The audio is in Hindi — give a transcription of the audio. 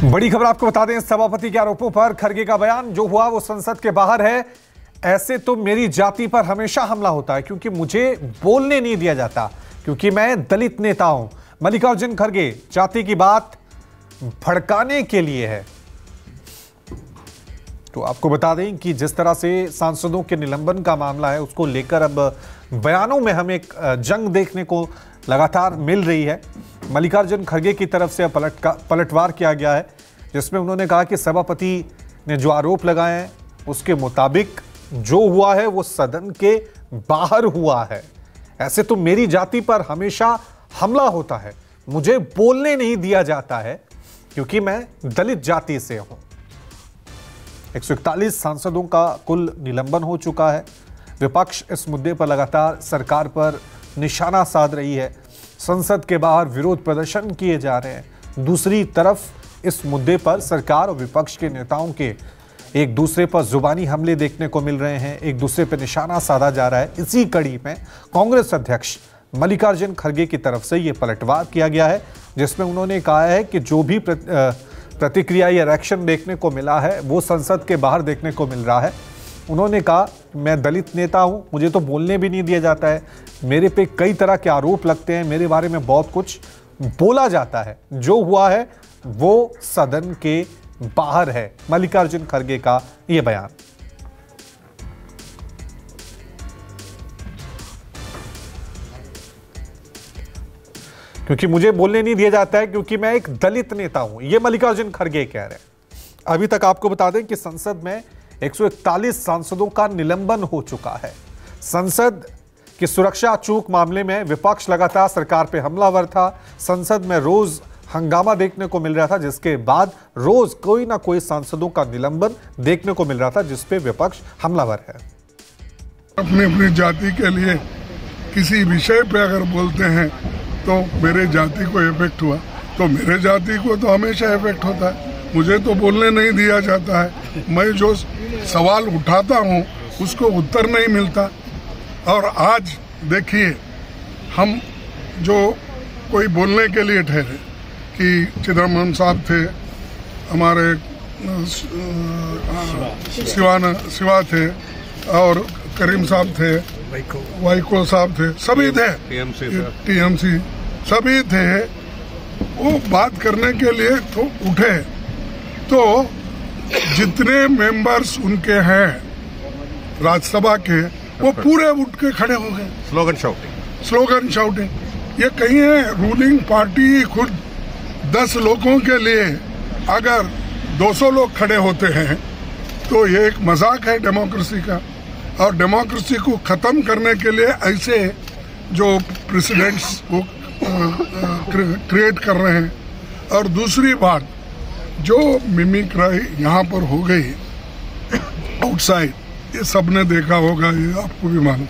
बड़ी खबर आपको बता दें, सभापति के आरोपों पर खरगे का बयान जो हुआ वो संसद के बाहर है। ऐसे तो मेरी जाति पर हमेशा हमला होता है क्योंकि मुझे बोलने नहीं दिया जाता, क्योंकि मैं दलित नेता हूं। मल्लिकार्जुन खरगे जाति की बात भड़काने के लिए है। तो आपको बता दें कि जिस तरह से सांसदों के निलंबन का मामला है उसको लेकर अब बयानों में हमें एक जंग देखने को लगातार मिल रही है। मल्लिकार्जुन खरगे की तरफ से पलटवार किया गया है, जिसमें उन्होंने कहा कि सभापति ने जो आरोप लगाए हैं उसके मुताबिक जो हुआ है वो सदन के बाहर हुआ है। ऐसे तो मेरी जाति पर हमेशा हमला होता है, मुझे बोलने नहीं दिया जाता है क्योंकि मैं दलित जाति से हूं। 141 सांसदों का कुल निलंबन हो चुका है। विपक्ष इस मुद्दे पर लगातार सरकार पर निशाना साध रही है। संसद के बाहर विरोध प्रदर्शन किए जा रहे हैं। दूसरी तरफ इस मुद्दे पर सरकार और विपक्ष के नेताओं के एक दूसरे पर जुबानी हमले देखने को मिल रहे हैं, एक दूसरे पर निशाना साधा जा रहा है। इसी कड़ी में कांग्रेस अध्यक्ष मल्लिकार्जुन खरगे की तरफ से यह पलटवार किया गया है, जिसमें उन्होंने कहा है कि जो भी प्रतिक्रिया या रिएक्शन देखने को मिला है वो संसद के बाहर देखने को मिल रहा है। उन्होंने कहा, मैं दलित नेता हूं, मुझे तो बोलने भी नहीं दिया जाता है, मेरे पे कई तरह के आरोप लगते हैं, मेरे बारे में बहुत कुछ बोला जाता है। जो हुआ है वो सदन के बाहर है। मल्लिकार्जुन खरगे का यह बयान। क्योंकि मुझे बोलने नहीं दिया जाता है क्योंकि मैं एक दलित नेता हूं, यह मल्लिकार्जुन खरगे कह रहे हैं। अभी तक आपको बता दें कि संसद में 141 सांसदों का निलंबन हो चुका है। संसद की सुरक्षा चूक मामले में विपक्ष लगातार सरकार पे हमलावर था। संसद में रोज हंगामा देखने को मिल रहा था, जिसके बाद रोज कोई ना कोई सांसदों का निलंबन देखने को मिल रहा था, जिसपे विपक्ष हमलावर है। अपनी जाति के लिए किसी विषय पे अगर बोलते हैं तो मेरे जाति को इफेक्ट हुआ, तो मेरे जाति को तो हमेशा इफेक्ट होता है। मुझे तो बोलने नहीं दिया जाता है, मैं जो सवाल उठाता हूँ उसको उत्तर नहीं मिलता। और आज देखिए, हम जो कोई बोलने के लिए ठहरे कि चिदम्बरम साहब थे, हमारे शिवा थे और करीम साहब थे, वाइको साहब थे, सभी थे, टीएमसी सभी थे। वो बात करने के लिए तो उठे, तो जितने मेंबर्स उनके हैं राज्यसभा के वो पूरे उठ के खड़े हो गए। Slogan shouting. ये कहीं है रूलिंग पार्टी खुद 10 लोगों के लिए अगर 200 लोग खड़े होते हैं तो ये एक मजाक है डेमोक्रेसी का। और डेमोक्रेसी को खत्म करने के लिए ऐसे जो प्रेसिडेंट्स वो क्रिएट कर रहे हैं। और दूसरी बात, जो मिमिक्री यहाँ पर हो गई आउटसाइड, ये सबने देखा होगा, ये आपको भी मालूम।